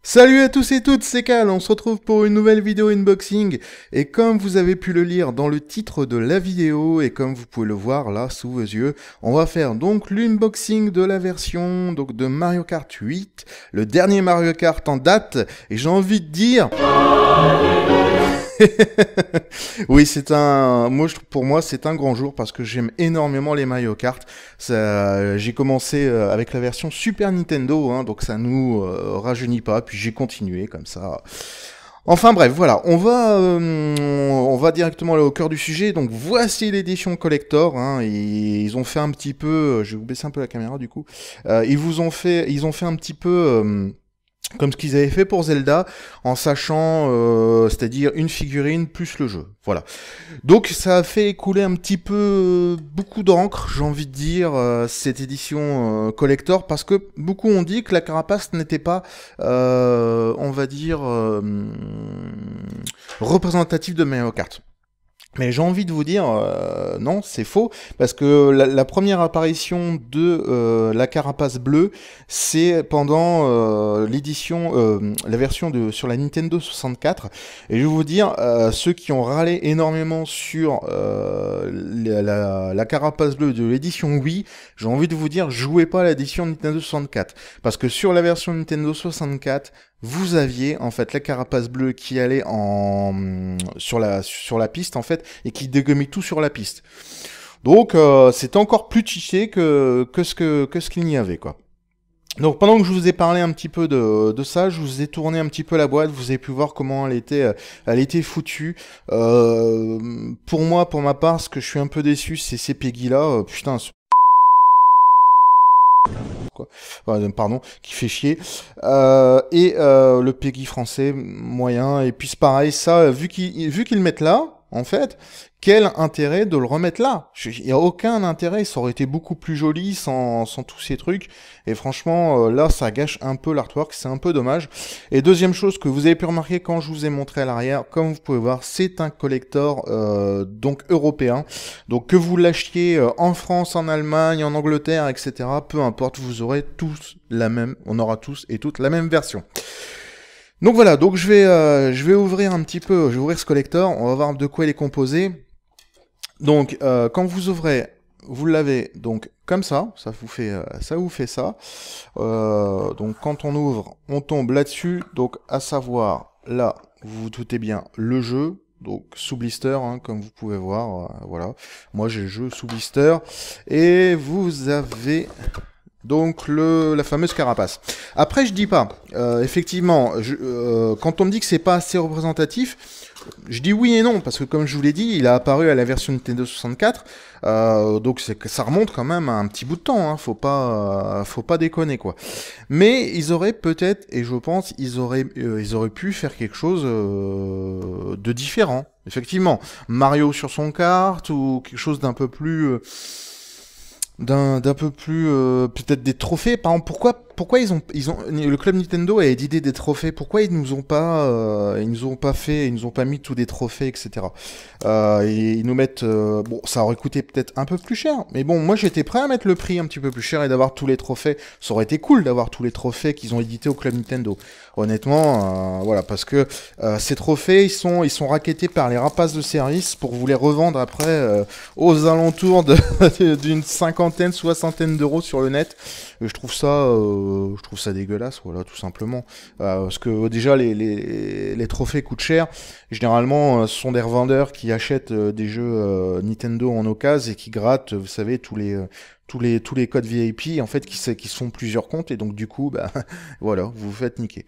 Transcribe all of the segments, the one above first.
Salut à tous et toutes, c'est Cal, on se retrouve pour une nouvelle vidéo unboxing et comme vous avez pu le lire dans le titre de la vidéo et comme vous pouvez le voir là sous vos yeux, on va faire donc l'unboxing de la version donc de Mario Kart 8, le dernier Mario Kart en date et j'ai envie de dire oui, pour moi, c'est un grand jour parce que j'aime énormément les Mario Kart. J'ai commencé avec la version Super Nintendo, hein, donc ça nous rajeunit pas. Puis j'ai continué comme ça. Enfin bref, voilà, on va directement aller au cœur du sujet. Donc voici l'édition collector. Hein, et ils ont fait un petit peu, je vais vous baisser un peu la caméra du coup. Ils ont fait un petit peu. Comme ce qu'ils avaient fait pour Zelda, en sachant, c'est-à-dire une figurine plus le jeu. Voilà. Donc ça a fait écouler un petit peu beaucoup d'encre, j'ai envie de dire, cette édition collector, parce que beaucoup ont dit que la carapace n'était pas, on va dire, représentative de Mario Kart. Mais j'ai envie de vous dire, non, c'est faux, parce que la première apparition de la carapace bleue, c'est pendant l'édition, la version sur la Nintendo 64. Et je vais vous dire, ceux qui ont râlé énormément sur la carapace bleue de l'édition Wii, j'ai envie de vous dire, jouez pas à l'édition Nintendo 64. Parce que sur la version Nintendo 64, vous aviez en fait la carapace bleue qui allait sur la piste en fait et qui dégommait tout sur la piste. Donc c'est encore plus cheaté que ce qu'il n'y avait quoi. Donc pendant que je vous ai parlé un petit peu de ça, je vous ai tourné un petit peu la boîte, vous avez pu voir comment elle était foutue. Pour moi, pour ma part, ce que je suis un peu déçu, c'est ces Peggy là, putain, quoi. Pardon, qui fait chier. Le Peggy français moyen. Et puis c'est pareil, ça, vu qu'ils le mettent là, en fait, quel intérêt de le remettre là? Il n'y a aucun intérêt, ça aurait été beaucoup plus joli sans tous ces trucs. Et franchement, là, ça gâche un peu l'artwork, c'est un peu dommage. Et deuxième chose que vous avez pu remarquer quand je vous ai montré à l'arrière, comme vous pouvez voir, c'est un collector donc européen. Donc que vous l'achetiez en France, en Allemagne, en Angleterre, etc., peu importe, vous aurez tous la même, on aura tous et toutes la même version. Donc voilà, donc je vais ouvrir un petit peu, je vais ouvrir ce collector, on va voir de quoi il est composé. Donc quand vous ouvrez, vous l'avez donc comme ça vous fait ça. Donc quand on ouvre, on tombe là-dessus, donc à savoir là, vous vous doutez bien, le jeu. Donc sous blister, hein, comme vous pouvez voir, voilà. Moi j'ai le jeu sous blister. Et vous avez donc la fameuse carapace. Après, je dis pas. Effectivement, quand on me dit que c'est pas assez représentatif, je dis oui et non parce que comme je vous l'ai dit, il a apparu à la version Nintendo 64, donc ça remonte quand même à un petit bout de temps. Hein, faut pas déconner quoi. Mais ils auraient peut-être, et je pense, ils auraient pu faire quelque chose de différent. Effectivement, Mario sur son kart ou quelque chose d'un peu plus d'un peu plus peut-être des trophées par exemple pourquoi ils ont le club Nintendo a édité des trophées, pourquoi ils nous ont pas fait, ils nous ont pas mis tous des trophées, etc. Et ils nous mettent bon, ça aurait coûté peut-être un peu plus cher, mais bon, moi j'étais prêt à mettre le prix un petit peu plus cher et d'avoir tous les trophées. Ça aurait été cool d'avoir tous les trophées qu'ils ont édités au club Nintendo, honnêtement. Voilà, parce que ces trophées ils sont rackettés par les rapaces de service pour vous les revendre après aux alentours d'une cinquantaine, soixantaine d'euros sur le net. Je trouve ça dégueulasse, voilà, tout simplement. Parce que déjà, les trophées coûtent cher. Généralement, ce sont des revendeurs qui achètent des jeux Nintendo en occasion et qui grattent, vous savez, tous les codes VIP, en fait, qui se font plusieurs comptes. Et donc, du coup, bah, voilà, vous vous faites niquer.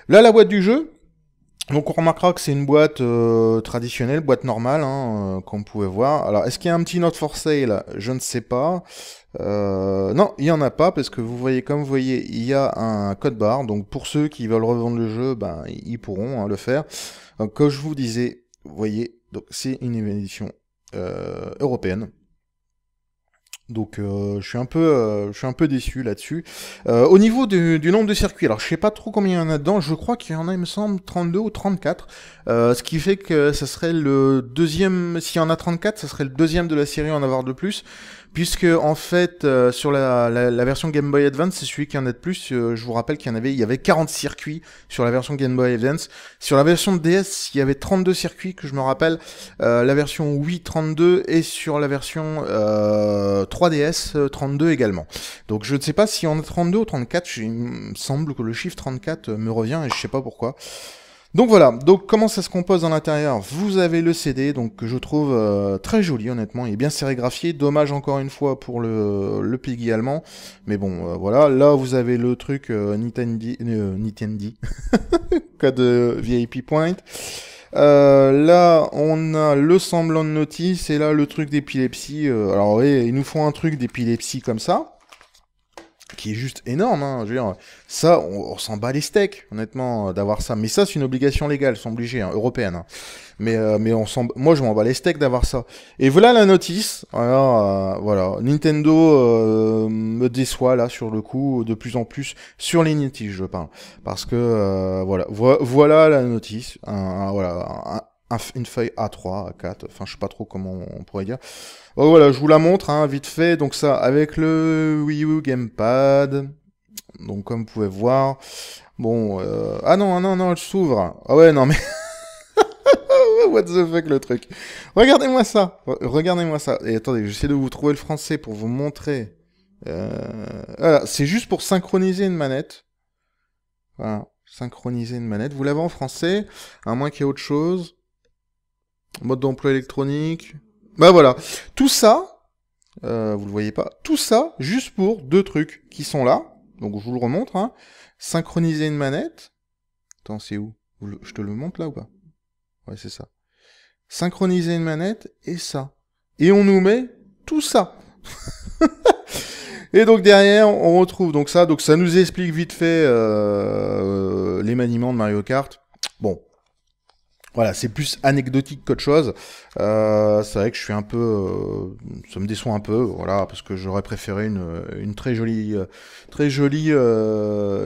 Là, la boîte du jeu. Donc on remarquera que c'est une boîte traditionnelle, boîte normale, hein, comme vous pouvez voir. Alors est-ce qu'il y a un petit note for sale? Je ne sais pas. Non, il n'y en a pas parce que vous voyez, comme vous voyez, il y a un code barre. Donc pour ceux qui veulent revendre le jeu, ben ils pourront le faire. Donc comme je vous disais, vous voyez, donc c'est une édition européenne. Donc je suis un peu déçu là-dessus. Au niveau du nombre de circuits, alors je sais pas trop combien il y en a dedans, je crois qu'il y en a, il me semble, 32 ou 34. Ce qui fait que ça serait le deuxième, s'il y en a 34, ça serait le deuxième de la série à en avoir de plus. Puisque en fait, sur la version Game Boy Advance, c'est celui qui en a de plus. Je vous rappelle il y avait 40 circuits sur la version Game Boy Advance. Sur la version DS, il y avait 32 circuits que je me rappelle. La version Wii 32 et sur la version 3DS 32 également. Donc je ne sais pas si on a 32 ou 34. Il me semble que le chiffre 34 me revient et je sais pas pourquoi. Donc voilà, donc comment ça se compose dans l'intérieur? Vous avez le CD, donc que je trouve très joli honnêtement, il est bien sérigraphié, dommage encore une fois pour le PEGI allemand, mais bon voilà, là vous avez le truc Nintendo, code VIP Point. Là on a le semblant de notice, et là le truc d'épilepsie, alors oui, ils nous font un truc d'épilepsie comme ça, qui est juste énorme, hein. Je veux dire, ça, on s'en bat les steaks, honnêtement, d'avoir ça. Mais ça, c'est une obligation légale, ils sont obligés, hein, européenne. Hein. Mais moi, je m'en bats les steaks d'avoir ça. Et voilà la notice. Alors, voilà, Nintendo me déçoit là sur le coup, de plus en plus sur les notices, je parle, parce que voilà la notice. Une feuille A3, A4, enfin je sais pas trop comment on pourrait dire. Oh, voilà, je vous la montre, hein, vite fait. Donc ça, avec le Wii U Gamepad. Donc comme vous pouvez voir. Bon, ah non, non, non, elle s'ouvre. Ah ouais, non mais... What the fuck le truc. Regardez-moi ça. Regardez-moi ça. Et attendez, j'essaie de vous trouver le français pour vous montrer. Voilà, c'est juste pour synchroniser une manette. Voilà, synchroniser une manette. Vous l'avez en français, à moins qu'il y ait autre chose. Mode d'emploi électronique. Bah voilà. Tout ça, vous le voyez pas. Tout ça, juste pour deux trucs qui sont là. Donc je vous le remontre. Hein. Synchroniser une manette. Attends, c'est où? Je te le montre là ou pas? Ouais, c'est ça. Synchroniser une manette et ça. Et on nous met tout ça. Et donc derrière, on retrouve donc ça. Donc ça nous explique vite fait les maniements de Mario Kart. Bon, voilà, c'est plus anecdotique qu'autre chose. C'est vrai que je suis un peu, ça me déçoit un peu, voilà, parce que j'aurais préféré une très jolie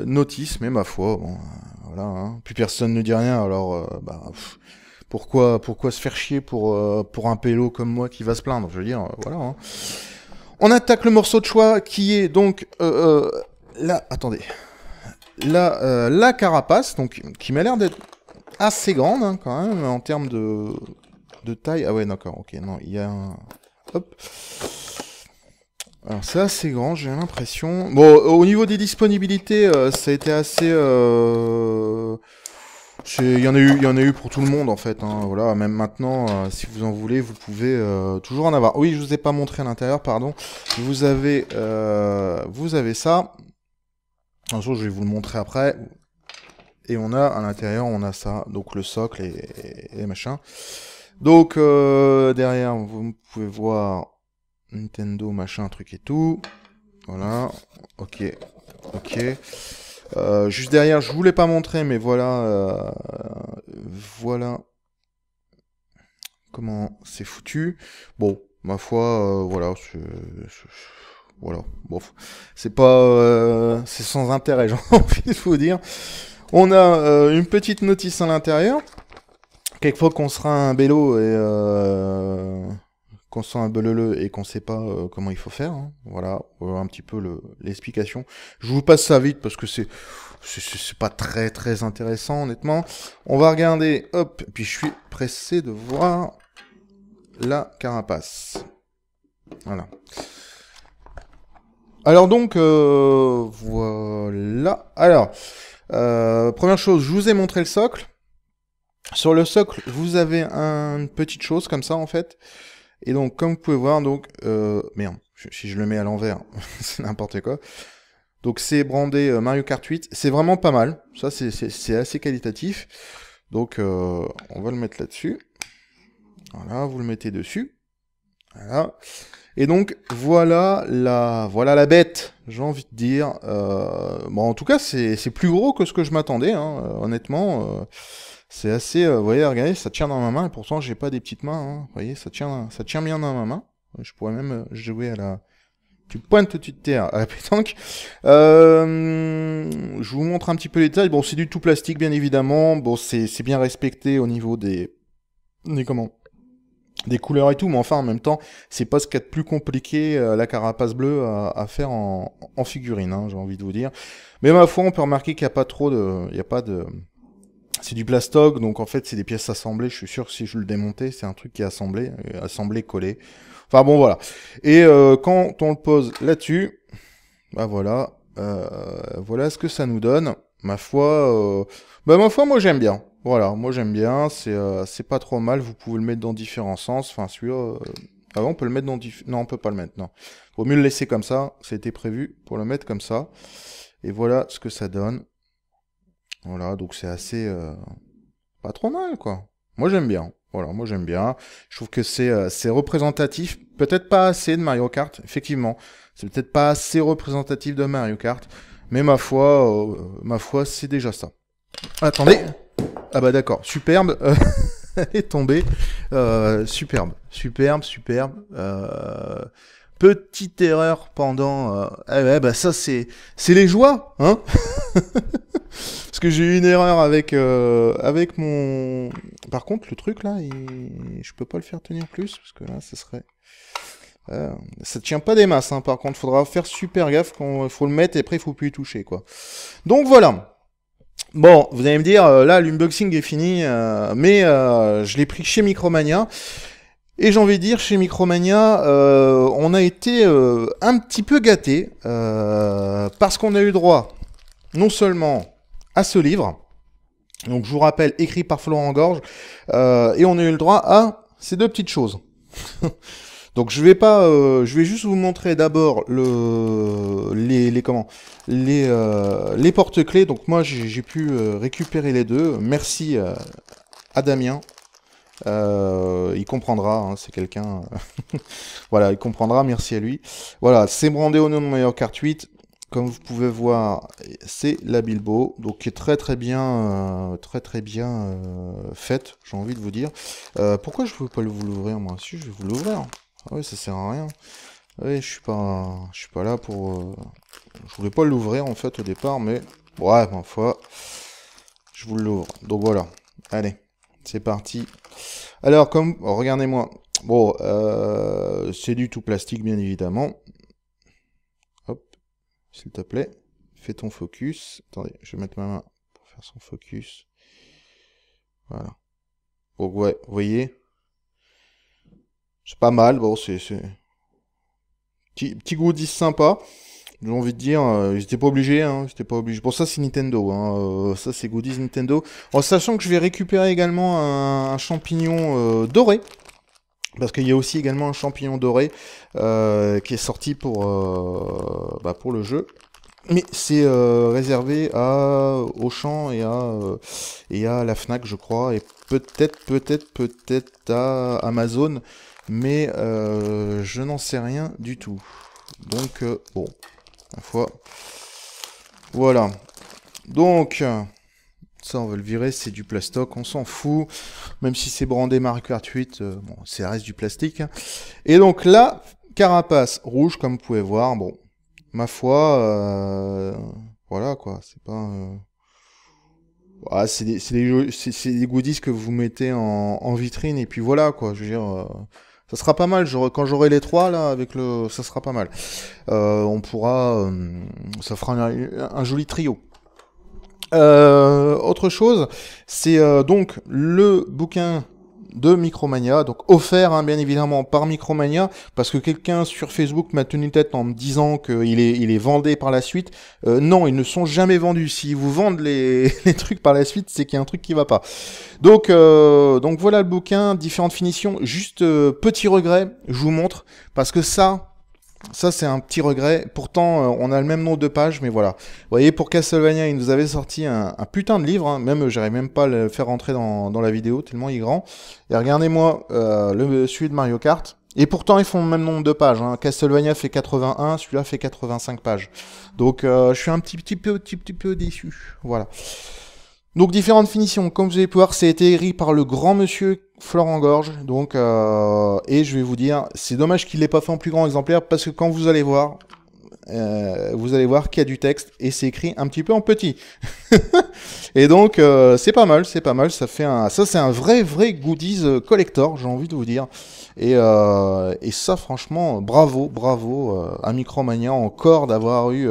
notice, mais ma foi, bon, voilà, hein. Plus personne ne dit rien, alors, pourquoi se faire chier pour un pélo comme moi qui va se plaindre, je veux dire, voilà. Hein. On attaque le morceau de choix qui est donc là, attendez, là, la carapace, donc qui m'a l'air d'être assez grande hein, quand même en termes de taille. Ah ouais, d'accord, ok, non, il y a un... Hop. Alors c'est assez grand, j'ai l'impression. Bon, au niveau des disponibilités, ça a été assez... Il y en a eu pour tout le monde en fait. Hein, voilà, même maintenant, si vous en voulez, vous pouvez toujours en avoir. Oui, je vous ai pas montré à l'intérieur, pardon. Vous avez ça. Un jour, je vais vous le montrer après. Et on a à l'intérieur, on a ça, donc le socle et machin. Donc derrière, vous pouvez voir Nintendo, machin, truc et tout. Voilà, ok. Juste derrière, je vous l'ai pas montré, mais voilà, voilà comment c'est foutu. Bon, ma foi, voilà, voilà, bon, c'est pas, c'est sans intérêt, j'ai envie de vous dire. On a une petite notice à l'intérieur. Quelquefois qu'on sera un bélo et qu'on sera un beleleu et qu'on sait pas comment il faut faire. Hein. Voilà, un petit peu l'explication. Je vous passe ça vite parce que c'est pas très très intéressant honnêtement. On va regarder, hop, puis je suis pressé de voir la carapace. Voilà. Alors donc, voilà. Alors, première chose, je vous ai montré le socle. Sur le socle, vous avez une petite chose comme ça en fait. Et donc, comme vous pouvez voir, donc, merde, si je le mets à l'envers, c'est n'importe quoi. Donc, c'est brandé Mario Kart 8. C'est vraiment pas mal. Ça, c'est assez qualitatif. Donc, on va le mettre là-dessus. Voilà, vous le mettez dessus. Voilà. Et donc, voilà la bête, j'ai envie de dire. Bon, en tout cas, c'est plus gros que ce que je m'attendais, hein, honnêtement. C'est assez, vous voyez, regardez, ça tient dans ma main, et pourtant j'ai pas des petites mains, hein. Vous voyez, ça tient bien dans ma main. Je pourrais même jouer à Tu pointes au-dessus de terre à la pétanque. Je vous montre un petit peu les détails. Bon, c'est du tout plastique, bien évidemment. Bon, c'est bien respecté au niveau des couleurs et tout, mais enfin, en même temps, c'est pas ce qu'il y a de plus compliqué, la carapace bleue, à faire en figurine, hein, j'ai envie de vous dire. Mais ma foi, on peut remarquer qu'il n'y a pas trop de... Il y a pas de... C'est du plastoc, donc en fait, c'est des pièces assemblées. Je suis sûr que si je le démontais, c'est un truc qui est assemblé, collé. Enfin bon, voilà. Et quand on le pose là-dessus, bah voilà, voilà ce que ça nous donne. Ma foi, moi j'aime bien. Voilà, moi j'aime bien. C'est pas trop mal. Vous pouvez le mettre dans différents sens. Enfin, celui-là, on peut le mettre non, on peut pas le mettre. Non, vaut mieux le laisser comme ça. C'était prévu pour le mettre comme ça. Et voilà ce que ça donne. Voilà, donc c'est assez, pas trop mal, quoi. Moi j'aime bien. Voilà, moi j'aime bien. Je trouve que c'est représentatif. Peut-être pas assez de Mario Kart, effectivement. C'est peut-être pas assez représentatif de Mario Kart. Mais ma foi, c'est déjà ça. Attendez. Ah bah d'accord, superbe. Elle est tombée. Superbe. Petite erreur pendant... Ah ouais, bah ça c'est les joies, hein. Parce que j'ai eu une erreur avec mon... Par contre, le truc là, je peux pas le faire tenir plus, parce que là, ça serait... ça tient pas des masses, hein. Par contre, faudra faire super gaffe quand faut le mettre, et après, il faut plus y toucher, quoi. Donc voilà. Bon, vous allez me dire, là, l'unboxing est fini, mais je l'ai pris chez Micromania. Et j'ai envie de dire, chez Micromania, on a été un petit peu gâtés, parce qu'on a eu droit, non seulement à ce livre, donc je vous rappelle, écrit par Florent Gorge, et on a eu le droit à ces deux petites choses. Donc je vais juste vous montrer d'abord les porte-clés. Donc moi j'ai pu récupérer les deux. Merci à Damien. Il comprendra, hein, c'est quelqu'un. Voilà, il comprendra. Merci à lui. Voilà, c'est brandé au nom de Mario Kart 8. Comme vous pouvez voir, c'est la Bilbo, donc qui est très bien faite, j'ai envie de vous dire. Pourquoi je ne peux pas vous l'ouvrir, moi? Si, je vais vous l'ouvrir. Ah oui, ça sert à rien. Oui, je suis pas là pour... Je voulais pas l'ouvrir, en fait, au départ, mais... Ouais, ma foi, je vous l'ouvre. Donc voilà, allez, c'est parti. Alors, regardez-moi. Bon, c'est du tout plastique, bien évidemment. Hop. S'il te plaît, fais ton focus. Attendez, je vais mettre ma main pour faire son focus. Voilà. Donc ouais, vous voyez, c'est pas mal. Bon, c'est petit goodies sympa. J'ai envie de dire, ils étaient pas obligés, hein. J'étais pas obligé. Bon, ça c'est Nintendo, hein. Ça c'est goodies Nintendo. En sachant que je vais récupérer également un champignon doré. Parce qu'il y a aussi également un champignon doré qui est sorti pour le jeu. Mais c'est réservé à Auchan et à la Fnac, je crois, et peut-être à Amazon, mais je n'en sais rien du tout. Donc bon, ma foi, voilà. Donc ça, on va le virer, c'est du plastoc, on s'en fout. Même si c'est brandé Mario Kart 8, bon, ça reste du plastique. Et donc là, carapace rouge, comme vous pouvez voir, bon, ma foi, voilà quoi, c'est pas... Ouais, c'est des goodies que vous mettez en vitrine, et puis voilà quoi, je veux dire... ça sera pas mal, quand j'aurai les trois là, ça sera pas mal. On pourra... ça fera un joli trio. Autre chose, c'est donc le bouquin de Micromania, donc offert bien évidemment par Micromania, parce que quelqu'un sur Facebook m'a tenu tête en me disant qu'il est vendé par la suite. Non, ils ne sont jamais vendus. S'ils vous vendent les trucs par la suite, c'est qu'il y a un truc qui va pas. Donc voilà le bouquin, différentes finitions. Juste petit regret, je vous montre, parce que ça c'est un petit regret. Pourtant, on a le même nombre de pages, mais voilà. Vous voyez, pour Castlevania, il nous avait sorti un putain de livre. Hein. Même, j'arrive même pas à le faire rentrer dans la vidéo, tellement il est grand. Et regardez-moi celui de Mario Kart. Et pourtant, ils font le même nombre de pages. Hein. Castlevania fait 81, celui-là fait 85 pages. Donc, je suis un petit peu déçu. Voilà. Donc différentes finitions, comme vous allez pouvoir, ça a été écrit par le grand monsieur Florent Gorge, donc et je vais vous dire, c'est dommage qu'il l'ait pas fait en plus grand exemplaire, parce que quand vous allez voir qu'il y a du texte, et c'est écrit un petit peu en petit. Et donc c'est pas mal, ça fait ça c'est un vrai goodies collector, j'ai envie de vous dire. Et ça franchement, bravo à Micromania encore d'avoir eu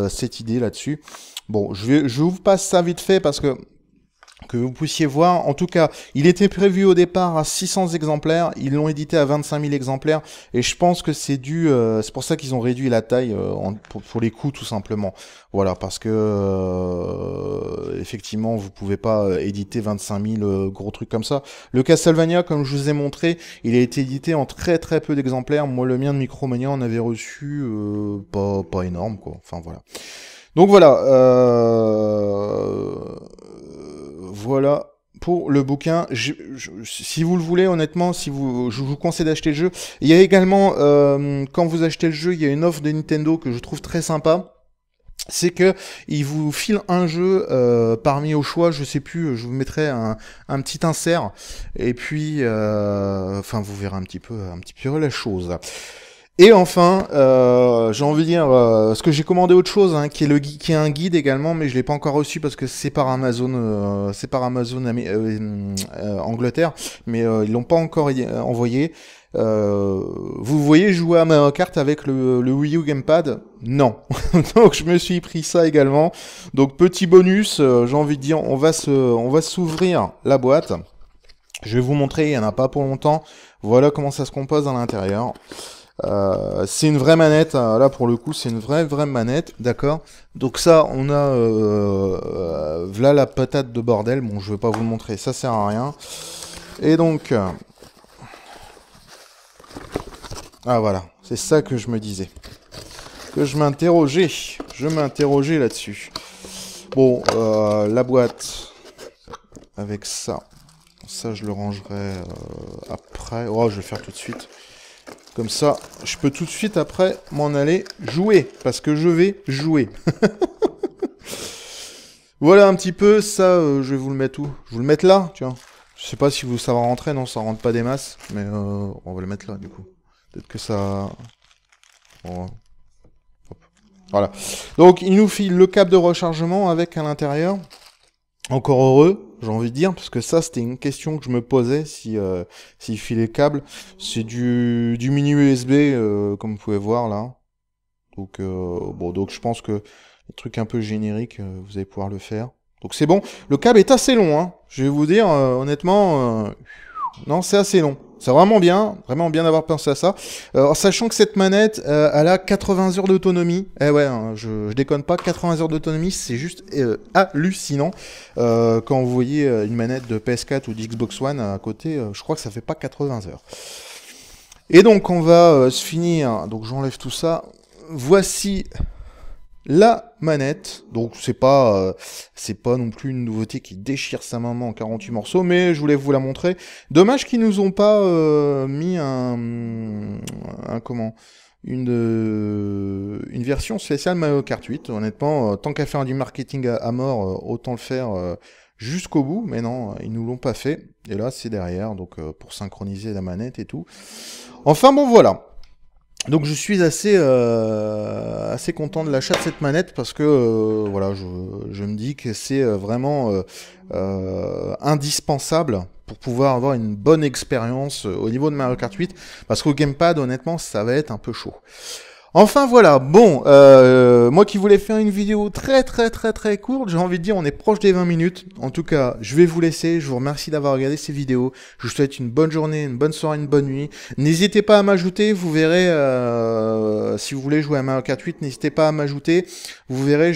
cette idée là-dessus. Bon, je vous passe ça vite fait parce que vous puissiez voir. En tout cas, il était prévu au départ à 600 exemplaires. Ils l'ont édité à 25 000 exemplaires. Et je pense que c'est dû... c'est pour ça qu'ils ont réduit la taille pour les coûts, tout simplement. Voilà, parce que... effectivement, vous pouvez pas éditer 25 000 gros trucs comme ça. Le Castlevania, comme je vous ai montré, il a été édité en très peu d'exemplaires. Moi, le mien de Micromania, on avait reçu pas énorme, quoi. Enfin, voilà. Donc voilà, voilà pour le bouquin. Si vous le voulez, honnêtement, je vous conseille d'acheter le jeu. Il y a également, quand vous achetez le jeu, il y a une offre de Nintendo que je trouve très sympa. C'est que il vous file un jeu parmi au choix, je sais plus, je vous mettrai un petit insert. Et puis, enfin, vous verrez un petit peu la chose. Et enfin, j'ai envie de dire, parce que j'ai commandé autre chose, hein, qui est un guide également, mais je l'ai pas encore reçu parce que c'est par Amazon, Angleterre, mais ils l'ont pas encore envoyé. Vous voyez jouer à Mario Kart avec le Wii U Gamepad? Non. Donc je me suis pris ça également. Donc petit bonus, j'ai envie de dire, on va s'ouvrir la boîte. Je vais vous montrer, il y en a pas pour longtemps. Voilà comment ça se compose à l'intérieur. C'est une vraie manette, là pour le coup c'est une vraie manette, d'accord. Donc ça on a voilà la patate de bordel, bon je vais pas vous le montrer, ça sert à rien. Et donc ah voilà, c'est ça que je me disais, que je m'interrogeais là-dessus. Bon, la boîte avec ça je le rangerai après. Oh, je vais faire tout de suite. Comme ça, je peux tout de suite après m'en aller jouer, parce que je vais jouer. Voilà un petit peu, ça, je vais vous le mettre où? Je vais vous le mettre là, tu vois. Je sais pas si ça va rentrer, non, ça rentre pas des masses, mais on va le mettre là, du coup. Peut-être que ça... Bon, voilà. Donc, il nous file le câble de rechargement avec à l'intérieur. Encore heureux, j'ai envie de dire, parce que ça, c'était une question que je me posais, s'il filait le câble. C'est du mini USB, comme vous pouvez voir, là. Donc, bon, donc je pense que les trucs un peu génériques, vous allez pouvoir le faire. Donc c'est bon. Le câble est assez long, hein. Je vais vous dire, honnêtement, non, c'est assez long. C'est vraiment bien d'avoir pensé à ça. En sachant que cette manette, elle a 80 heures d'autonomie. Eh ouais, hein, je déconne pas, 80 heures d'autonomie, c'est juste hallucinant. Quand vous voyez une manette de PS4 ou d'Xbox One à côté, je crois que ça fait pas 80 heures. Et donc on va se finir, donc j'enlève tout ça. Voici la manette, donc c'est pas non plus une nouveauté qui déchire sa maman en 48 morceaux, mais je voulais vous la montrer. Dommage qu'ils nous ont pas mis une version spéciale Mario Kart 8. Honnêtement, tant qu'à faire du marketing à mort, autant le faire jusqu'au bout, mais non, ils nous l'ont pas fait. Et là, c'est derrière, donc pour synchroniser la manette et tout. Enfin bon, voilà. Donc je suis assez content de l'achat de cette manette parce que voilà, je me dis que c'est vraiment indispensable pour pouvoir avoir une bonne expérience au niveau de Mario Kart 8, parce qu'au gamepad, honnêtement, ça va être un peu chaud. Enfin voilà, bon, moi qui voulais faire une vidéo très courte, j'ai envie de dire on est proche des 20 minutes. En tout cas, je vais vous laisser, je vous remercie d'avoir regardé ces vidéos. Je vous souhaite une bonne journée, une bonne soirée, une bonne nuit. N'hésitez pas à m'ajouter, vous verrez, si vous voulez jouer à Mario Kart 8, n'hésitez pas à m'ajouter. Vous verrez,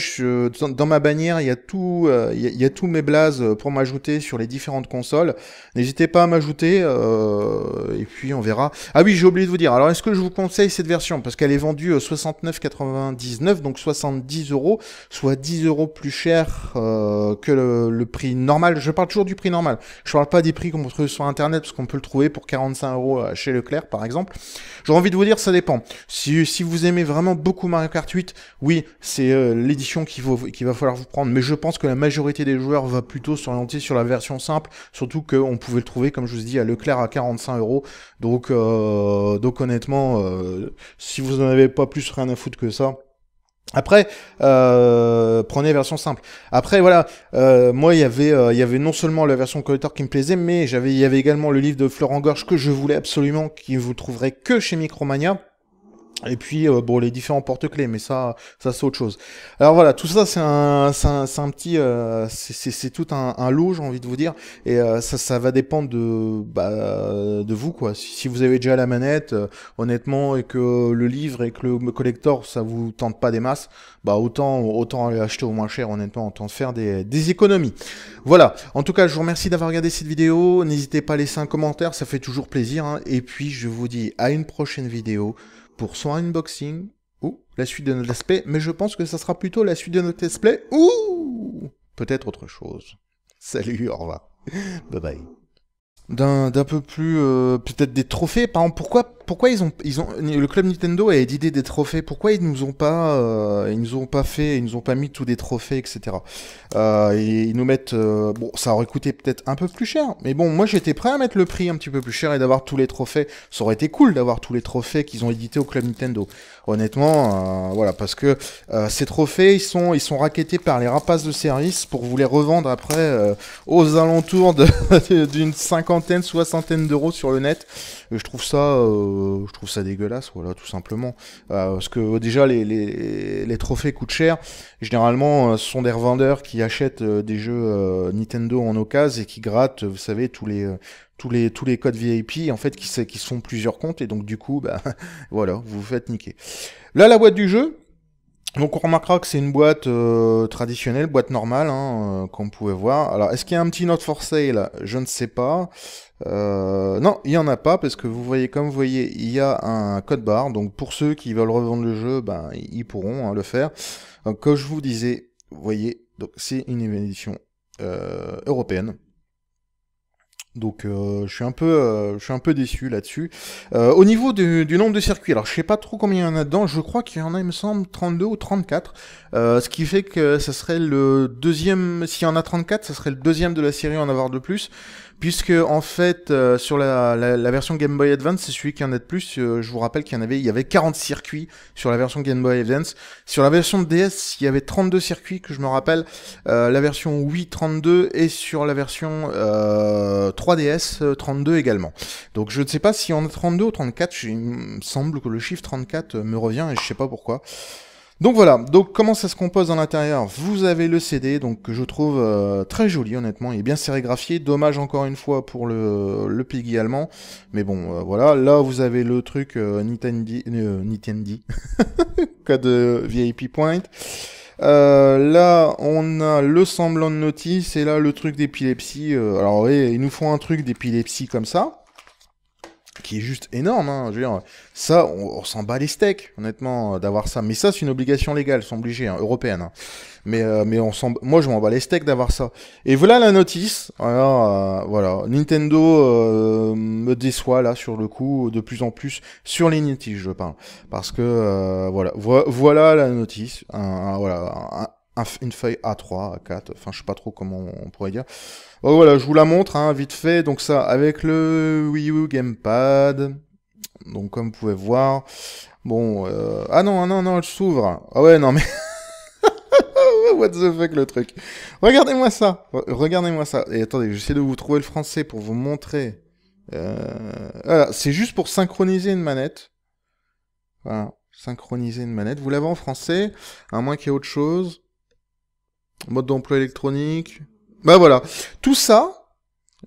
dans ma bannière, il y a tout, il y a tous mes blazes pour m'ajouter sur les différentes consoles. N'hésitez pas à m'ajouter, et puis on verra. Ah oui, j'ai oublié de vous dire, alors est-ce que je vous conseille cette version? Parce qu'elle est vendue vendu 69,99, donc 70 euros, soit 10 euros plus cher que le prix normal. Je parle toujours du prix normal. Je parle pas des prix qu'on trouve sur Internet, parce qu'on peut le trouver pour 45 euros chez Leclerc, par exemple. J'aurais envie de vous dire, ça dépend. Si vous aimez vraiment beaucoup Mario Kart 8, oui, c'est l'édition qu'il va falloir vous prendre. Mais je pense que la majorité des joueurs va plutôt s'orienter sur la version simple, surtout qu'on pouvait le trouver, comme je vous ai dit, à Leclerc à 45 euros. Donc honnêtement, si vous n'en avez pas plus rien à foutre que ça, après, prenez la version simple. Après, voilà, moi, il y avait non seulement la version collector qui me plaisait, mais il y avait également le livre de Florent Gorge que je voulais absolument, qui vous trouverez que chez Micromania. Et puis, bon, les différents porte-clés, mais ça c'est autre chose. Alors voilà, tout ça, c'est un petit, c'est tout un lot, j'ai envie de vous dire, et ça va dépendre de vous, quoi. Si vous avez déjà la manette, honnêtement, et que le livre et que le collector, ça vous tente pas des masses, bah autant aller acheter au moins cher, honnêtement, autant faire des économies. Voilà. En tout cas, je vous remercie d'avoir regardé cette vidéo. N'hésitez pas à laisser un commentaire, ça fait toujours plaisir, hein. Et puis, je vous dis à une prochaine vidéo, pour soit un unboxing ou la suite de notre let's play, mais je pense que ça sera plutôt la suite de notre let's play ou peut-être autre chose. Salut, au revoir. Bye bye. D'un peu plus peut-être des trophées, par exemple, pourquoi ils ont le club Nintendo a édité des trophées, pourquoi ils nous ont pas mis tous des trophées, etc. Et ils nous mettent bon, ça aurait coûté peut-être un peu plus cher, mais bon, moi j'étais prêt à mettre le prix un petit peu plus cher et d'avoir tous les trophées. Ça aurait été cool d'avoir tous les trophées qu'ils ont édités au club Nintendo, honnêtement. Voilà, parce que ces trophées, ils sont rackettés par les rapaces de service pour vous les revendre après aux alentours d'une cinquantaine, soixantaine d'euros sur le net. Je trouve ça dégueulasse, voilà, tout simplement. Parce que déjà, les trophées coûtent cher. Généralement, ce sont des revendeurs qui achètent des jeux Nintendo en occasion et qui grattent, vous savez, tous les codes VIP, en fait, qui se font plusieurs comptes. Et donc, du coup, bah, voilà, vous vous faites niquer. Là, la boîte du jeu. Donc on remarquera que c'est une boîte traditionnelle, boîte normale, hein, comme vous pouvez voir. Alors, est-ce qu'il y a un petit note for sale? Je ne sais pas. Non, il n'y en a pas, parce que comme vous voyez, il y a un code barre. Donc pour ceux qui veulent revendre le jeu, ben, ils pourront le faire. Donc, comme je vous disais, vous voyez, c'est une édition européenne. Donc je suis un peu déçu là-dessus. Au niveau du nombre de circuits, alors je sais pas trop combien il y en a dedans, je crois qu'il y en a, il me semble, 32 ou 34. Ce qui fait que ça serait le deuxième, s'il y en a 34, ça serait le deuxième de la série à en avoir de plus. Puisque en fait, sur la version Game Boy Advance, c'est celui qui en a de plus. Je vous rappelle qu'il y avait 40 circuits sur la version Game Boy Advance. Sur la version DS, il y avait 32 circuits, que je me rappelle. La version Wii, 32, et sur la version 3DS, 32 également. Donc je ne sais pas si on a 32 ou 34. Il me semble que le chiffre 34 me revient, et je sais pas pourquoi. Donc voilà, donc comment ça se compose à l'intérieur? Vous avez le CD, donc que je trouve très joli, honnêtement, il est bien sérigraphié. Dommage encore une fois pour le Peggy allemand, mais bon, voilà. Là vous avez le truc Nintendo code VIP Point. Là on a le semblant de notice, et là le truc d'épilepsie. Alors oui, ils nous font un truc d'épilepsie comme ça, qui est juste énorme, hein. Je veux dire, ça, on s'en bat les steaks, honnêtement, d'avoir ça. Mais ça, c'est une obligation légale, ils sont obligés, hein, européenne. Hein. Mais moi, je m'en bats les steaks d'avoir ça. Et voilà la notice. Alors, voilà, Nintendo me déçoit là sur le coup, de plus en plus sur les notices, je parle, parce que voilà la notice. Voilà. Une feuille A3, A4, enfin je sais pas trop comment on pourrait dire. Oh, voilà, je vous la montre, hein, vite fait. Donc ça, avec le Wii U Gamepad. Donc comme vous pouvez voir. Bon, ah non, elle s'ouvre. Ah ouais, non mais... What the fuck le truc. Regardez-moi ça. Regardez-moi ça. Et attendez, j'essaie de vous trouver le français pour vous montrer. Voilà, c'est juste pour synchroniser une manette. Voilà, synchroniser une manette. Vous l'avez en français, à moins qu'il y ait autre chose. Mode d'emploi électronique. Bah voilà. Tout ça,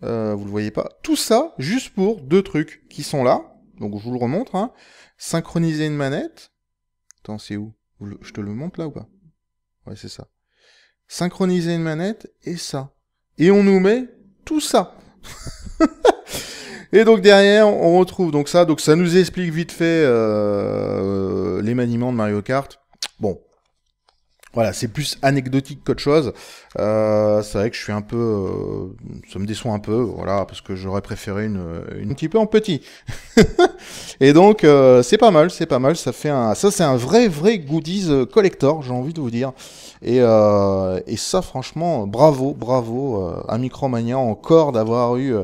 vous le voyez pas. Tout ça, juste pour deux trucs qui sont là. Donc je vous le remontre. Hein. Synchroniser une manette. Attends, c'est où? Je te le montre là ou pas? Ouais, c'est ça. Synchroniser une manette et ça. Et on nous met tout ça. Et donc derrière, on retrouve donc ça. Donc ça nous explique vite fait les maniements de Mario Kart. Bon, voilà, c'est plus anecdotique qu'autre chose. C'est vrai que je suis un peu... ça me déçoit un peu, voilà, parce que j'aurais préféré une petit peu en petit. Et donc, c'est pas mal, c'est pas mal. Ça c'est un vrai goodies collector, j'ai envie de vous dire. Et ça, franchement, bravo à Micromania encore d'avoir eu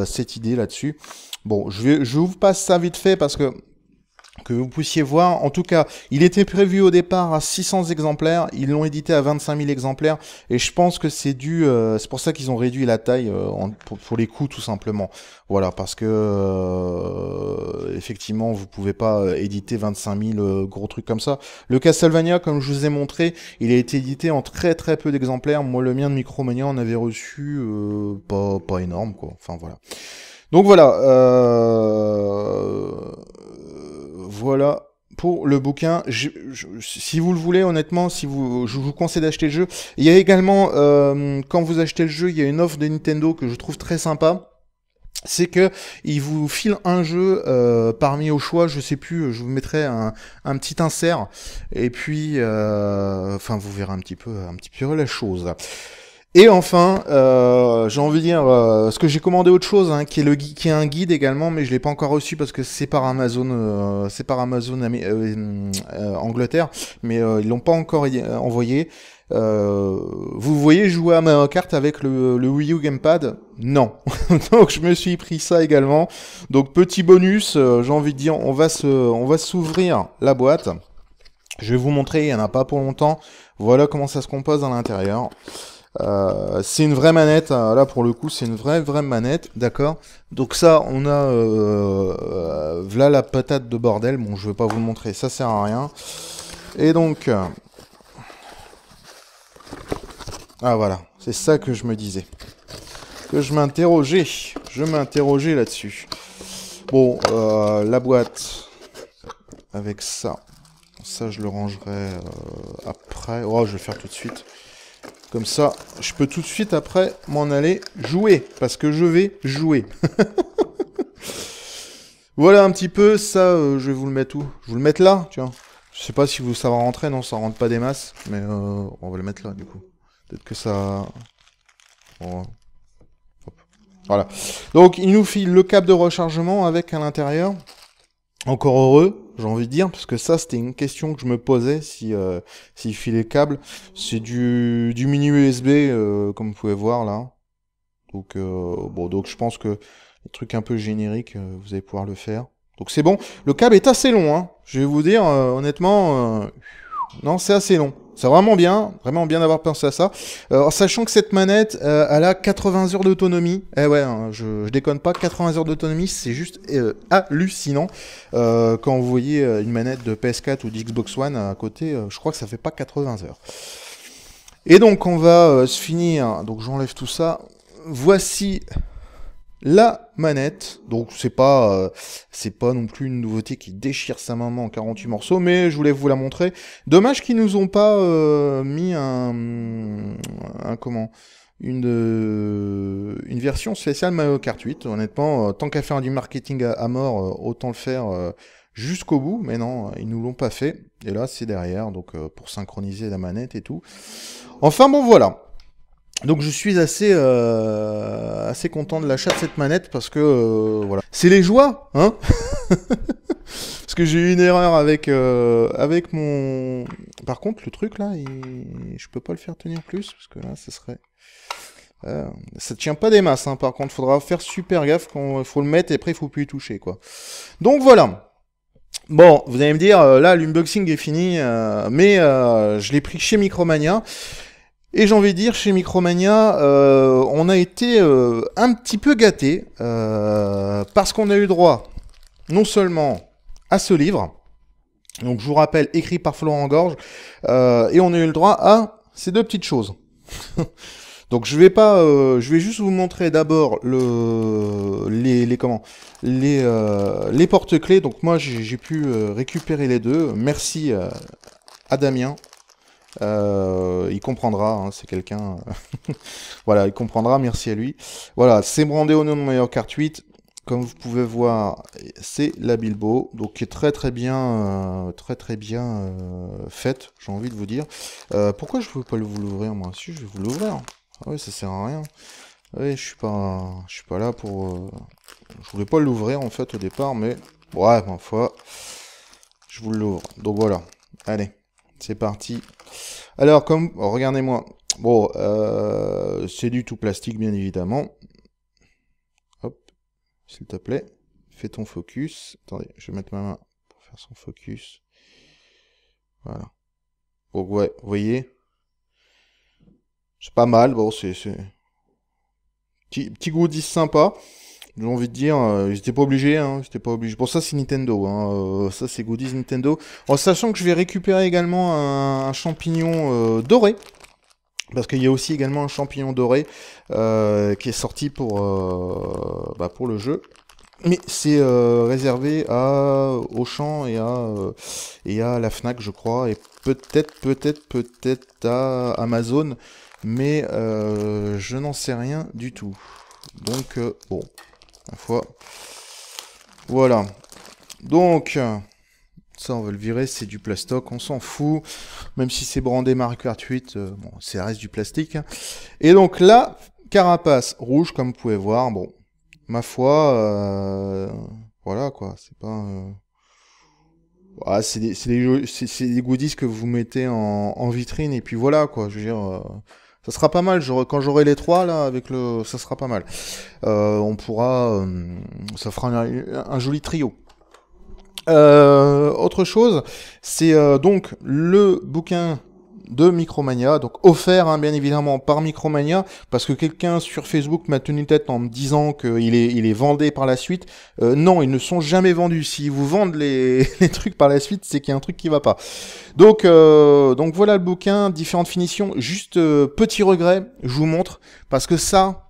cette idée là-dessus. Bon, je vous passe ça vite fait parce que vous puissiez voir. En tout cas, il était prévu au départ à 600 exemplaires. Ils l'ont édité à 25 000 exemplaires. Et je pense que c'est dû... c'est pour ça qu'ils ont réduit la taille pour les coûts, tout simplement. Voilà, parce que... effectivement, vous pouvez pas éditer 25 000 gros trucs comme ça. Le Castlevania, comme je vous ai montré, il a été édité en très peu d'exemplaires. Moi, le mien de Micromania, on avait reçu pas énorme, quoi. Enfin, voilà. Donc voilà, voilà pour le bouquin. Si vous le voulez, honnêtement, je vous conseille d'acheter le jeu. Il y a également, quand vous achetez le jeu, il y a une offre de Nintendo que je trouve très sympa. C'est que il vous file un jeu parmi au choix, je sais plus, je vous mettrai un petit insert. Et puis, enfin, vous verrez un petit peu la chose. Et enfin, j'ai envie de dire, parce que j'ai commandé autre chose, hein, qui est un guide également, mais je l'ai pas encore reçu parce que c'est par Amazon, Angleterre, mais ils l'ont pas encore envoyé. Vous voyez jouer à Mario Kart avec le Wii U Gamepad? Non. Donc je me suis pris ça également. Donc petit bonus, j'ai envie de dire, on va s'ouvrir la boîte. Je vais vous montrer, il y en a pas pour longtemps. Voilà comment ça se compose à l'intérieur. C'est une vraie manette, là pour le coup c'est une vraie manette, d'accord. Donc ça on a voilà la patate de bordel, bon je vais pas vous le montrer, ça sert à rien. Et donc ah voilà, c'est ça que je me disais, que je m'interrogeais là-dessus. Bon, la boîte avec ça je le rangerai après. Oh, je vais le faire tout de suite. Comme ça, je peux tout de suite après m'en aller jouer, parce que je vais jouer. Voilà un petit peu, ça, je vais vous le mettre où? Je vais vous le mettre là, tu vois. Je sais pas si ça va rentrer, non, ça rentre pas des masses, mais on va le mettre là, du coup. Peut-être que ça... Bon. Voilà. Donc, il nous file le câble de rechargement avec à l'intérieur. Encore heureux, j'ai envie de dire, parce que ça, c'était une question que je me posais s'il filait le câble. C'est du mini USB, comme vous pouvez voir là. Donc, bon, donc je pense que les trucs un peu génériques, vous allez pouvoir le faire. Donc c'est bon. Le câble est assez long, hein. Je vais vous dire, honnêtement, non, c'est assez long. C'est vraiment bien d'avoir pensé à ça. En sachant que cette manette, elle a 80 heures d'autonomie. Eh ouais, hein, je déconne pas, 80 heures d'autonomie, c'est juste hallucinant. Quand vous voyez une manette de PS4 ou d'Xbox One à côté, je crois que ça fait pas 80 heures. Et donc on va se finir, donc j'enlève tout ça. Voici la manette, donc c'est pas non plus une nouveauté qui déchire sa maman en 48 morceaux, mais je voulais vous la montrer. Dommage qu'ils nous ont pas mis une version spéciale Mario Kart 8. Honnêtement, tant qu'à faire du marketing à mort, autant le faire jusqu'au bout, mais non, ils nous l'ont pas fait. Et là, c'est derrière, donc pour synchroniser la manette et tout. Enfin bon, voilà. Donc je suis assez content de l'achat de cette manette parce que voilà, c'est les joies, hein. Parce que j'ai eu une erreur avec mon. Par contre, le truc là, je peux pas le faire tenir plus parce que là, ce serait. Ça tient pas des masses, hein. Par contre, faudra faire super gaffe quand faut le mettre et après il faut plus y toucher, quoi. Donc voilà. Bon, vous allez me dire, là, l'unboxing est fini, mais je l'ai pris chez Micromania. Et j'ai envie de dire, chez Micromania, on a été un petit peu gâtés, parce qu'on a eu droit, non seulement à ce livre, donc je vous rappelle, écrit par Florent Gorge, et on a eu le droit à ces deux petites choses. Donc je vais juste vous montrer d'abord les porte-clés. Donc moi j'ai pu récupérer les deux. Merci à Damien. Il comprendra, hein, c'est quelqu'un. Voilà, il comprendra, merci à lui. Voilà, c'est brandé au nom de Mario Kart 8. comme vous pouvez voir, c'est la Bilbo, donc qui est très bien, faite, j'ai envie de vous dire. Pourquoi je ne peux pas vous l'ouvrir, moi? Si, je vais vous l'ouvrir. Ah oui, ça sert à rien. Oui, je suis pas là pour... Je voulais pas l'ouvrir, en fait, au départ, mais... Ouais, ma foi, je vous l'ouvre. Donc voilà, allez, c'est parti. Alors, comme... Oh, regardez-moi. Bon, c'est du tout plastique, bien évidemment. Hop, s'il te plaît, fais ton focus. Attendez, je vais mettre ma main pour faire son focus. Voilà. Donc ouais, vous voyez, c'est pas mal. Bon, c'est petit goodies sympa. J'ai envie de dire, j'étais pas obligé, hein, j'étais pas obligé. Bon, ça c'est Nintendo, hein, ça c'est goodies Nintendo. En sachant que je vais récupérer également un champignon doré. Parce qu'il y a aussi également un champignon doré qui est sorti pour le jeu. Mais c'est réservé à Auchan et à la Fnac, je crois, et peut-être à Amazon, mais je n'en sais rien du tout. Donc bon, ma foi, voilà. Donc ça, on va le virer, c'est du plastoc, on s'en fout. Même si c'est brandé Mario Kart 8, bon, ça reste du plastique. Et donc là, carapace rouge, comme vous pouvez voir, bon, ma foi, voilà quoi, c'est pas... c'est des goodies que vous mettez en vitrine, et puis voilà quoi, je veux dire... ça sera pas mal, quand j'aurai les trois là, avec le... ça sera pas mal. On pourra... ça fera un joli trio. Autre chose, c'est donc le bouquin de Micromania, donc offert hein, bien évidemment par Micromania, parce que quelqu'un sur Facebook m'a tenu tête en me disant qu'il est vendé par la suite. Non, ils ne sont jamais vendus. S'ils vous vendent les trucs par la suite, c'est qu'il y a un truc qui va pas. Donc voilà le bouquin, différentes finitions. Juste petit regret, je vous montre, parce que ça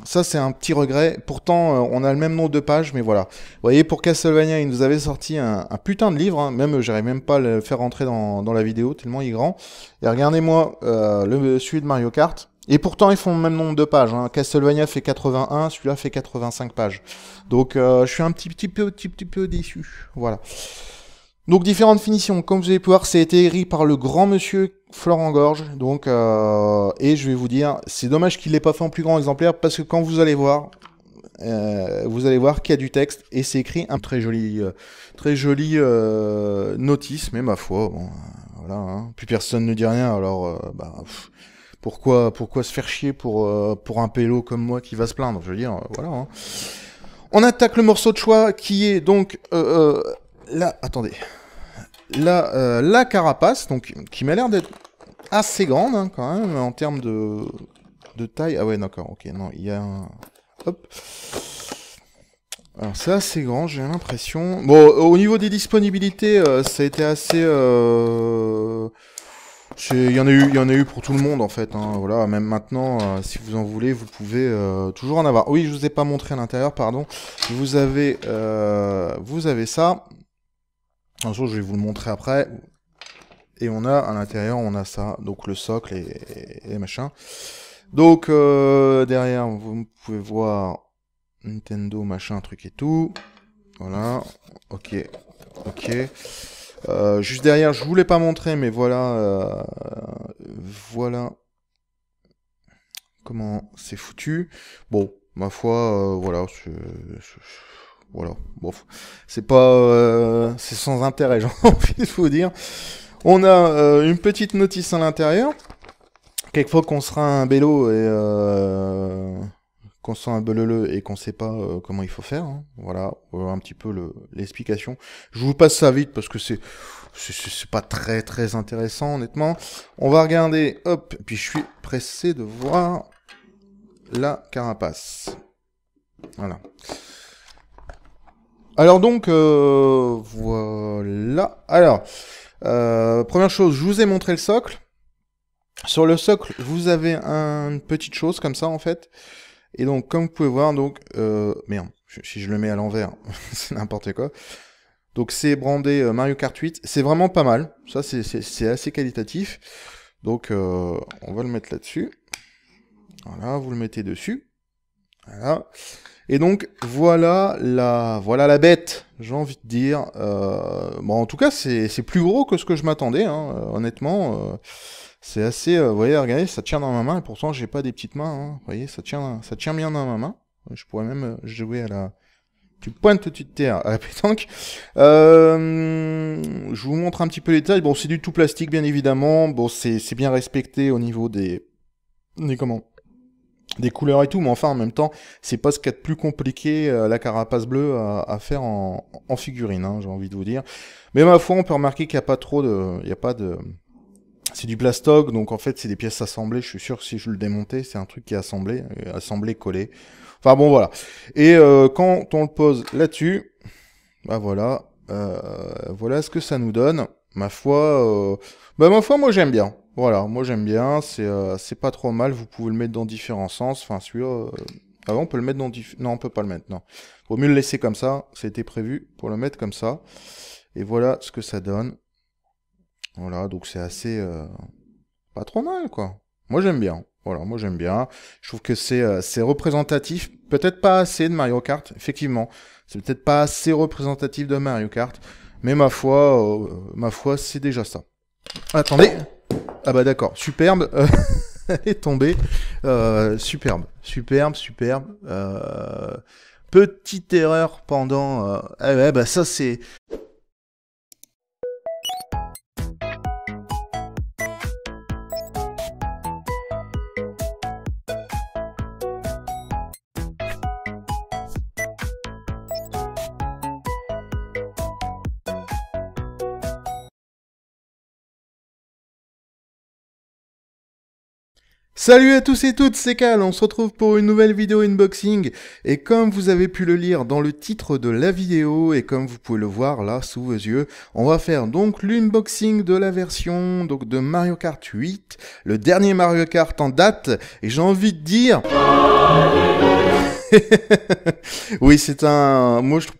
c'est un petit regret. Pourtant, on a le même nombre de pages, mais voilà. Vous voyez, pour Castlevania, il nous avait sorti un putain de livre. Hein. Même, j'arrive même pas à le faire rentrer dans la vidéo, tellement il est grand. Et regardez-moi celui de Mario Kart. Et pourtant, ils font le même nombre de pages. Hein. Castlevania fait 81, celui-là fait 85 pages. Donc, je suis un petit peu déçu. Voilà. Donc différentes finitions, comme vous allez pouvoir, c'est été écrit par le grand monsieur Florent Gorge, donc et je vais vous dire, c'est dommage qu'il l'ait pas fait en plus grand exemplaire parce que quand vous allez voir qu'il y a du texte et c'est écrit un très joli notice, mais ma foi, bon, voilà, hein. Plus personne ne dit rien, alors pourquoi se faire chier pour un pélo comme moi qui va se plaindre, je veux dire, voilà. Hein. On attaque le morceau de choix qui est donc là, attendez. La carapace, donc qui m'a l'air d'être assez grande hein, quand même en termes de taille. Ah ouais, d'accord, ok, non, il y a un... Hop. Alors c'est assez grand, j'ai l'impression. Bon, au niveau des disponibilités, ça a été assez... Il y en a eu pour tout le monde en fait. Hein, voilà, même maintenant, si vous en voulez, vous pouvez toujours en avoir. Oui, je vous ai pas montré à l'intérieur, pardon. Vous avez ça. Un jour, je vais vous le montrer après. Et on a à l'intérieur, on a ça, donc le socle et machin. Donc derrière, vous pouvez voir Nintendo, machin, truc et tout. Voilà, ok. Juste derrière, je vous l'ai pas montré, mais voilà, voilà comment c'est foutu. Bon, ma foi, voilà, voilà, bon, c'est pas, c'est sans intérêt, j'ai envie de vous dire. On a une petite notice à l'intérieur. Quelquefois qu'on sera un bélo et qu'on sera un beleleu et qu'on sait pas comment il faut faire. Hein. Voilà, un petit peu l'explication. Je vous passe ça vite parce que c'est pas très intéressant honnêtement. On va regarder, hop, puis je suis pressé de voir la carapace. Voilà. Alors donc, voilà. Alors, première chose, je vous ai montré le socle. Sur le socle, vous avez une petite chose comme ça en fait. Et donc, comme vous pouvez voir, donc, merde, si je le mets à l'envers, c'est n'importe quoi. Donc, c'est brandé Mario Kart 8. C'est vraiment pas mal. Ça, c'est assez qualitatif. Donc, on va le mettre là-dessus. Voilà, vous le mettez dessus. Voilà. Et donc voilà la bête, j'ai envie de dire. Bon, en tout cas, c'est plus gros que ce que je m'attendais, hein, honnêtement. C'est assez, vous voyez, regardez, ça tient dans ma main, et pourtant j'ai pas des petites mains, hein. Vous voyez, ça tient bien dans ma main. Je pourrais même jouer à la... Tu pointes tout de terre à la pétanque. Je vous montre un petit peu les détails. Bon, c'est du tout plastique, bien évidemment. Bon, c'est bien respecté au niveau des couleurs et tout, mais enfin, en même temps, c'est pas ce qu'il y a de plus compliqué, la carapace bleue, à faire en figurine, hein, j'ai envie de vous dire. Mais ma foi, on peut remarquer qu'il n'y a pas trop de... Il y a pas de... C'est du plastoc, donc en fait, c'est des pièces assemblées. Je suis sûr que si je le démontais, c'est un truc qui est assemblé, collé. Enfin bon, voilà. Et quand on le pose là-dessus, bah voilà, voilà ce que ça nous donne. Ma foi, moi j'aime bien. Voilà, moi j'aime bien. C'est pas trop mal. Vous pouvez le mettre dans différents sens. Enfin, celui-là, on peut le mettre non, on peut pas le mettre. Non, vaut mieux le laisser comme ça. C'était prévu pour le mettre comme ça. Et voilà ce que ça donne. Voilà, donc c'est assez, pas trop mal, quoi. Moi j'aime bien. Voilà, moi j'aime bien. Je trouve que c'est représentatif. Peut-être pas assez de Mario Kart, effectivement. C'est peut-être pas assez représentatif de Mario Kart. Mais ma foi, c'est déjà ça. Attendez. Ah bah d'accord, superbe. Elle est tombée. Superbe. Petite erreur pendant... Ah ouais, bah ça c'est... Salut à tous et toutes, c'est Cal, on se retrouve pour une nouvelle vidéo unboxing, et comme vous avez pu le lire dans le titre de la vidéo, et comme vous pouvez le voir là sous vos yeux, on va faire donc l'unboxing de la version donc de Mario Kart 8, le dernier Mario Kart en date, et j'ai envie de dire... Oui,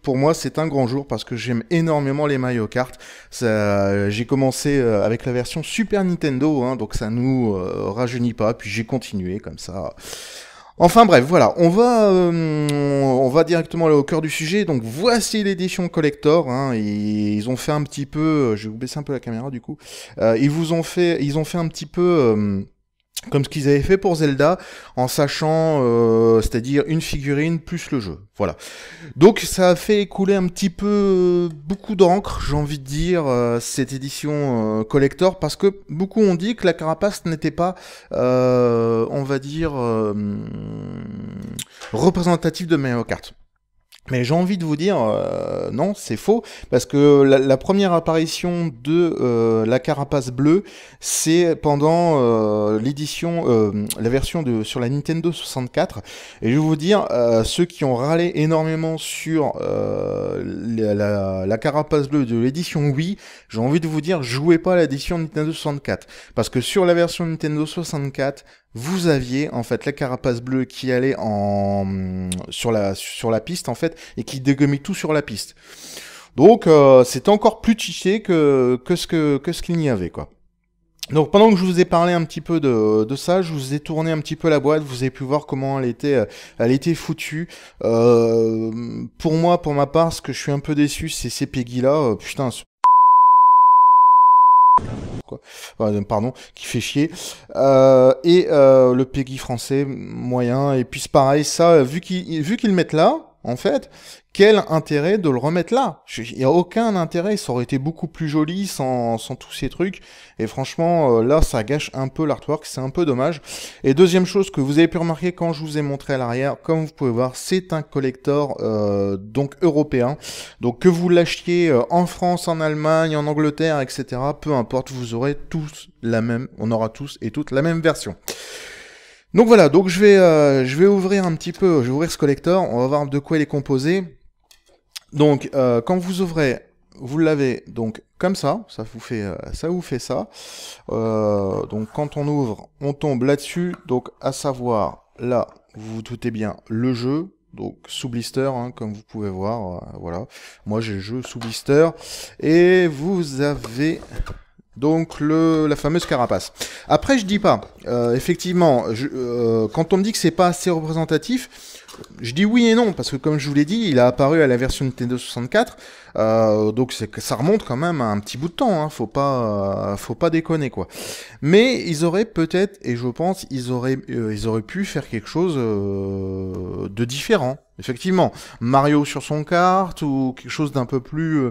pour moi, c'est un grand jour parce que j'aime énormément les Mario Kart. J'ai commencé avec la version Super Nintendo, hein, donc ça nous rajeunit pas. Puis j'ai continué comme ça. Enfin bref, voilà, on va directement aller au cœur du sujet. Donc voici l'édition collector, hein, et ils ont fait un petit peu, je vais vous baisser un peu la caméra du coup. Ils ont fait un petit peu. Comme ce qu'ils avaient fait pour Zelda, en sachant, c'est-à-dire une figurine plus le jeu. Voilà. Donc ça a fait écouler un petit peu beaucoup d'encre, j'ai envie de dire, cette édition collector, parce que beaucoup ont dit que la carapace n'était pas, on va dire, représentative de Mario Kart. Mais j'ai envie de vous dire, non, c'est faux, parce que la première apparition de la carapace bleue, c'est pendant la version sur la Nintendo 64, et je vais vous dire, ceux qui ont râlé énormément sur la carapace bleue de l'édition Wii, j'ai envie de vous dire, jouez pas à l'édition Nintendo 64, parce que sur la version Nintendo 64, vous aviez en fait la carapace bleue qui allait sur la piste en fait et qui dégommait tout sur la piste. Donc c'était encore plus cheaté que ce qu'il n'y avait quoi. Donc pendant que je vous ai parlé un petit peu de ça, je vous ai tourné un petit peu la boîte, vous avez pu voir comment elle était foutue. Pour moi, pour ma part, ce que je suis un peu déçu, c'est ces Peggy là, putain. Pardon, qui fait chier. Le Peggy français moyen. Et puis c'est pareil, ça, vu qu'ils le mettent là, en fait, quel intérêt de le remettre là? Il n'y a aucun intérêt, ça aurait été beaucoup plus joli sans tous ces trucs. Et franchement, là, ça gâche un peu l'artwork, c'est un peu dommage. Et deuxième chose que vous avez pu remarquer quand je vous ai montré à l'arrière, comme vous pouvez voir, c'est un collector donc européen. Donc que vous l'achetiez en France, en Allemagne, en Angleterre, etc., peu importe, vous aurez tous on aura tous et toutes la même version. Donc voilà, donc je vais ouvrir un petit peu, je vais ouvrir ce collector, on va voir de quoi il est composé. Donc quand vous ouvrez, vous l'avez donc comme ça vous fait ça. Donc quand on ouvre, on tombe là-dessus, donc à savoir là, vous vous doutez bien, le jeu. Donc sous blister, hein, comme vous pouvez voir, voilà. Moi j'ai le jeu sous blister et vous avez donc la fameuse carapace. Après je dis pas, effectivement, quand on me dit que c'est pas assez représentatif, Je dis oui et non, parce que comme je vous l'ai dit, il a apparu à la version Nintendo 64, donc ça remonte quand même à un petit bout de temps, hein, faut pas déconner, quoi. Mais ils auraient peut-être, et je pense, ils auraient pu faire quelque chose de différent. Effectivement, Mario sur son kart, ou quelque chose d'un peu plus